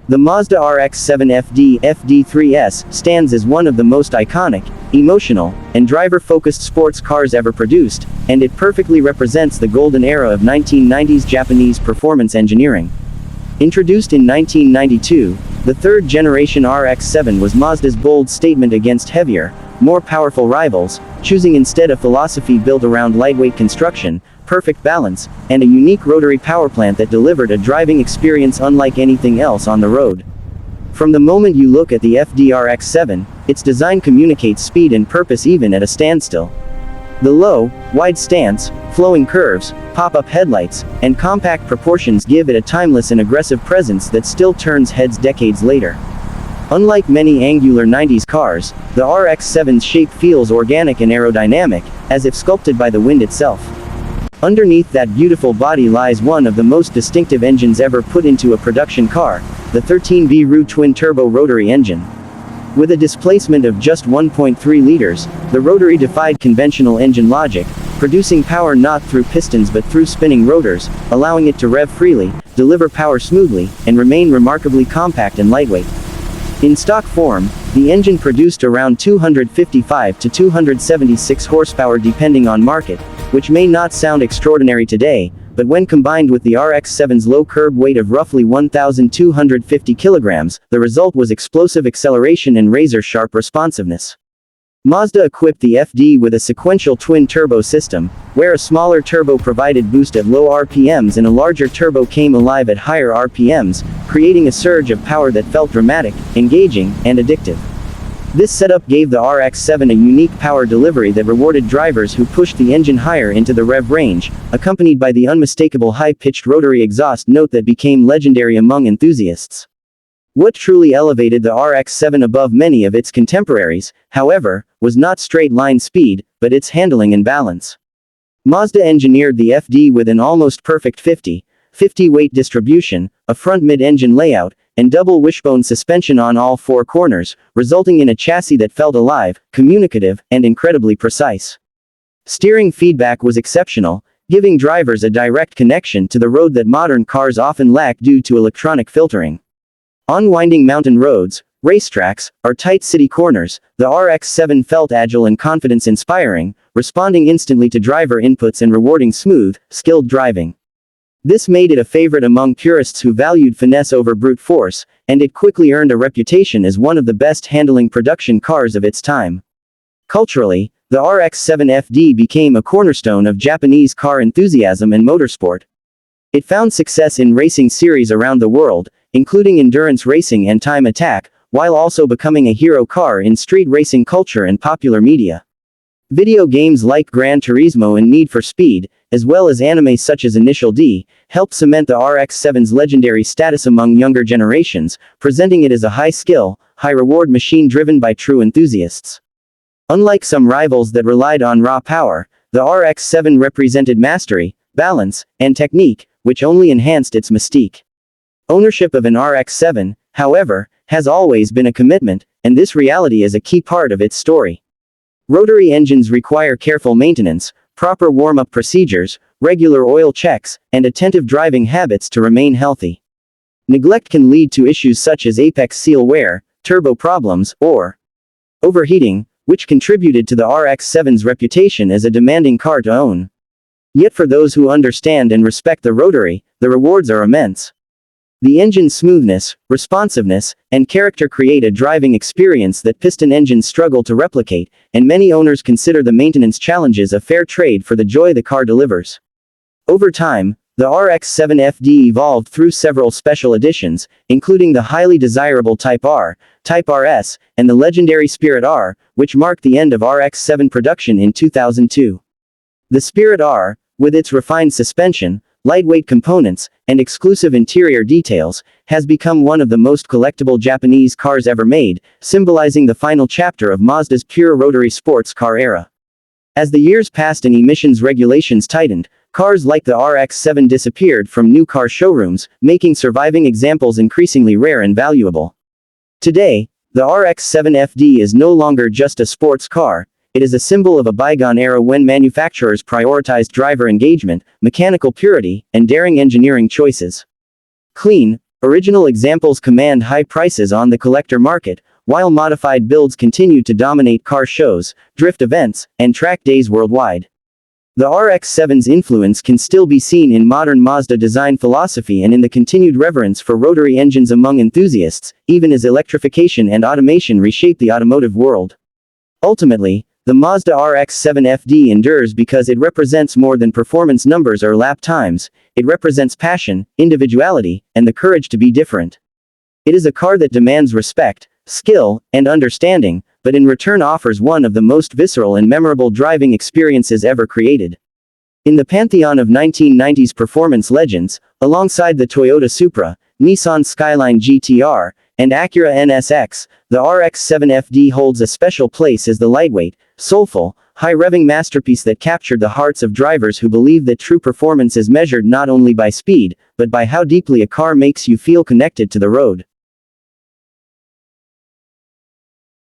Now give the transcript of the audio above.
The Mazda RX-7 FD FD3S stands as one of the most iconic, emotional, and driver-focused sports cars ever produced, and it perfectly represents the golden era of 1990s Japanese performance engineering. Introduced in 1992, the third-generation RX-7 was Mazda's bold statement against heavier, more powerful rivals, choosing instead a philosophy built around lightweight construction, perfect balance, and a unique rotary power plant that delivered a driving experience unlike anything else on the road. From the moment you look at the FD RX-7, its design communicates speed and purpose even at a standstill. The low, wide stance, flowing curves, pop-up headlights, and compact proportions give it a timeless and aggressive presence that still turns heads decades later. Unlike many angular 90s cars, the RX-7's shape feels organic and aerodynamic, as if sculpted by the wind itself. Underneath that beautiful body lies one of the most distinctive engines ever put into a production car, the 13V twin-turbo rotary engine. With a displacement of just 1.3 liters, the Rotary defied conventional engine logic, producing power not through pistons but through spinning rotors, allowing it to rev freely, deliver power smoothly, and remain remarkably compact and lightweight. In stock form, the engine produced around 255 to 276 horsepower depending on market, which may not sound extraordinary today, but when combined with the RX-7's low curb weight of roughly 1,250 kilograms, the result was explosive acceleration and razor-sharp responsiveness. Mazda equipped the FD with a sequential twin-turbo system, where a smaller turbo provided boost at low RPMs and a larger turbo came alive at higher RPMs, creating a surge of power that felt dramatic, engaging, and addictive. This setup gave the RX-7 a unique power delivery that rewarded drivers who pushed the engine higher into the rev range, accompanied by the unmistakable high-pitched rotary exhaust note that became legendary among enthusiasts. What truly elevated the RX-7 above many of its contemporaries, however, was not straight-line speed, but its handling and balance. Mazda engineered the FD with an almost perfect 50/50 weight distribution, a front mid-engine layout, and double wishbone suspension on all four corners, resulting in a chassis that felt alive, communicative, and incredibly precise. Steering feedback was exceptional, giving drivers a direct connection to the road that modern cars often lack due to electronic filtering. On winding mountain roads, racetracks, or tight city corners, the RX-7 felt agile and confidence-inspiring, responding instantly to driver inputs and rewarding smooth, skilled driving. This made it a favorite among purists who valued finesse over brute force, and it quickly earned a reputation as one of the best-handling production cars of its time. Culturally, the RX-7 FD became a cornerstone of Japanese car enthusiasm and motorsport. It found success in racing series around the world, including endurance racing and time attack, while also becoming a hero car in street racing culture and popular media. Video games like Gran Turismo and Need for Speed, as well as anime such as Initial D, helped cement the RX-7's legendary status among younger generations, presenting it as a high-skill, high-reward machine driven by true enthusiasts. Unlike some rivals that relied on raw power, the RX-7 represented mastery, balance, and technique, which only enhanced its mystique. Ownership of an RX-7, however, has always been a commitment, and this reality is a key part of its story. Rotary engines require careful maintenance, proper warm-up procedures, regular oil checks, and attentive driving habits to remain healthy. Neglect can lead to issues such as apex seal wear, turbo problems, or overheating, which contributed to the RX-7's reputation as a demanding car to own. Yet for those who understand and respect the Rotary, the rewards are immense. The engine's smoothness, responsiveness, and character create a driving experience that piston engines struggle to replicate, and many owners consider the maintenance challenges a fair trade for the joy the car delivers. Over time, the RX-7 FD evolved through several special editions, including the highly desirable Type R, Type RS, and the legendary Spirit R, which marked the end of RX-7 production in 2002. The Spirit R, with its refined suspension, lightweight components, and exclusive interior details, has become one of the most collectible Japanese cars ever made, symbolizing the final chapter of Mazda's pure rotary sports car era. As the years passed and emissions regulations tightened, cars like the RX-7 disappeared from new car showrooms, making surviving examples increasingly rare and valuable. Today, the RX-7 FD is no longer just a sports car. It is a symbol of a bygone era when manufacturers prioritized driver engagement, mechanical purity, and daring engineering choices. Clean, Original examples command high prices on the collector market, while modified builds continue to dominate car shows, drift events, and track days worldwide. The RX-7's influence can still be seen in modern Mazda design philosophy and in the continued reverence for rotary engines among enthusiasts, even as electrification and automation reshape the automotive world. Ultimately, the Mazda RX-7 FD endures because it represents more than performance numbers or lap times. It represents passion, individuality, and the courage to be different. It is a car that demands respect, skill, and understanding, but in return offers one of the most visceral and memorable driving experiences ever created. In the pantheon of 1990s performance legends, alongside the Toyota Supra, Nissan Skyline GTR, and Acura NSX, the RX-7 FD holds a special place as the lightweight, soulful, high-revving masterpiece that captured the hearts of drivers who believe that true performance is measured not only by speed, but by how deeply a car makes you feel connected to the road.